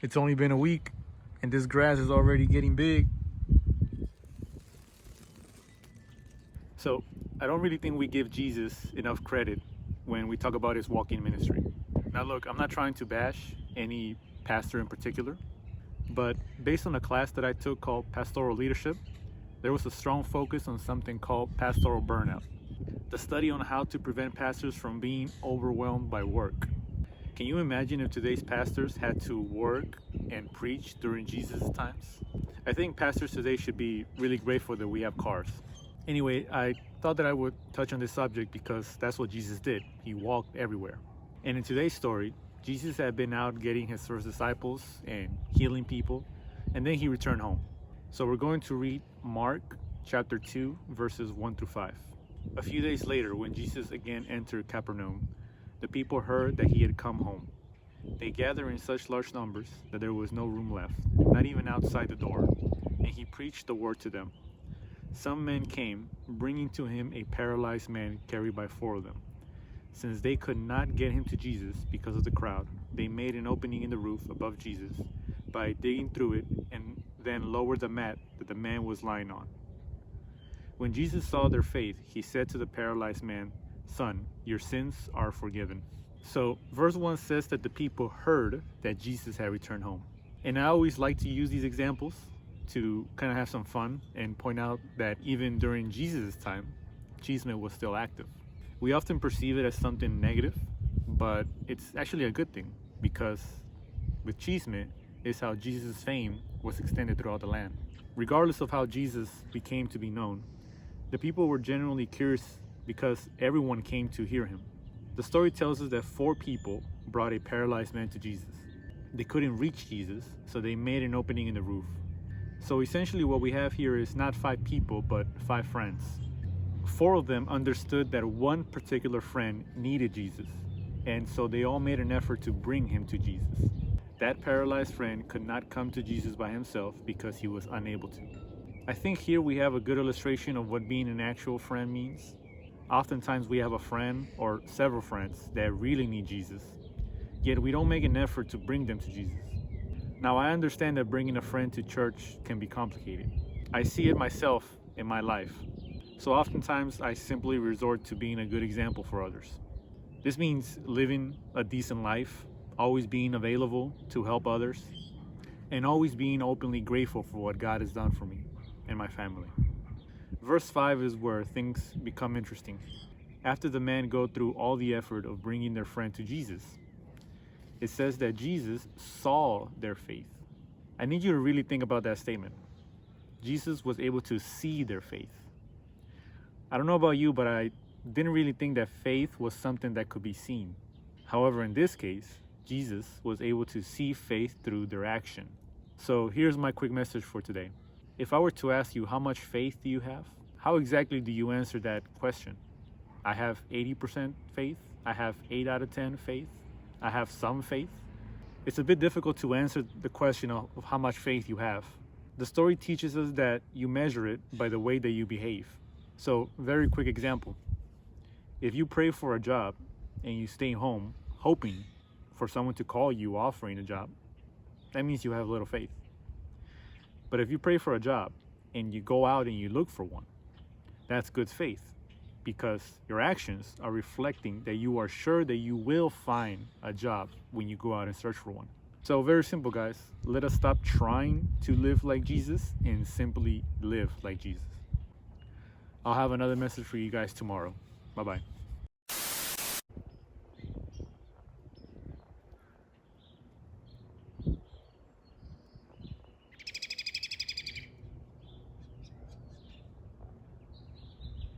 It's only been a week and this grass is already getting big. So I don't really think we give Jesus enough credit when we talk about his walking ministry. Now look, I'm not trying to bash any pastor in particular, but based on a class that I took called Pastoral Leadership, there was a strong focus on something called pastoral burnout, the study on how to prevent pastors from being overwhelmed by work. Can you imagine if today's pastors had to work and preach during Jesus' times? I think pastors today should be really grateful that we have cars. Anyway, I thought that I would touch on this subject because that's what Jesus did. He walked everywhere. And in today's story, Jesus had been out getting his first disciples and healing people, and then he returned home. So we're going to read Mark chapter 2, verses 1 through 5. A few days later, when Jesus again entered Capernaum, the people heard that he had come home. They gathered in such large numbers that there was no room left, not even outside the door, and he preached the word to them. Some men came, bringing to him a paralyzed man carried by 4 of them. Since they could not get him to Jesus because of the crowd, they made an opening in the roof above Jesus by digging through it and then lowered the mat that the man was lying on. When Jesus saw their faith, he said to the paralyzed man, "Son, your sins are forgiven." So verse 1 says that the people heard that Jesus had returned home. And I always like to use these examples to kind of have some fun and point out that even during Jesus' time, Chisme was still active. We often perceive it as something negative, but it's actually a good thing, because with Chisme is how Jesus' fame was extended throughout the land. Regardless of how Jesus became to be known, the people were genuinely curious because everyone came to hear him. The story tells us that 4 people brought a paralyzed man to Jesus. They couldn't reach Jesus, so they made an opening in the roof. So essentially what we have here is not 5 people, but 5 friends. 4 of them understood that one particular friend needed Jesus, and so they all made an effort to bring him to Jesus. That paralyzed friend could not come to Jesus by himself because he was unable to. I think here we have a good illustration of what being an actual friend means. Oftentimes we have a friend or several friends that really need Jesus, yet we don't make an effort to bring them to Jesus. Now, I understand that bringing a friend to church can be complicated. I see it myself in my life. So oftentimes I simply resort to being a good example for others. This means living a decent life, always being available to help others, and always being openly grateful for what God has done for me and my family. Verse 5 is where things become interesting. After the men go through all the effort of bringing their friend to Jesus, it says that Jesus saw their faith. I need you to really think about that statement. Jesus was able to see their faith. I don't know about you, but I didn't really think that faith was something that could be seen. However, in this case, Jesus was able to see faith through their action. So here's my quick message for today. If I were to ask you, how much faith do you have? How exactly do you answer that question? I have 80% faith. I have 8 out of 10 faith. I have some faith. It's a bit difficult to answer the question of how much faith you have. The story teaches us that you measure it by the way that you behave. So, very quick example. If you pray for a job and you stay home hoping for someone to call you offering a job, that means you have little faith. But if you pray for a job and you go out and you look for one, that's good faith, because your actions are reflecting that you are sure that you will find a job when you go out and search for one. So very simple, guys. Let us stop trying to live like Jesus and simply live like Jesus. I'll have another message for you guys tomorrow. Bye-bye.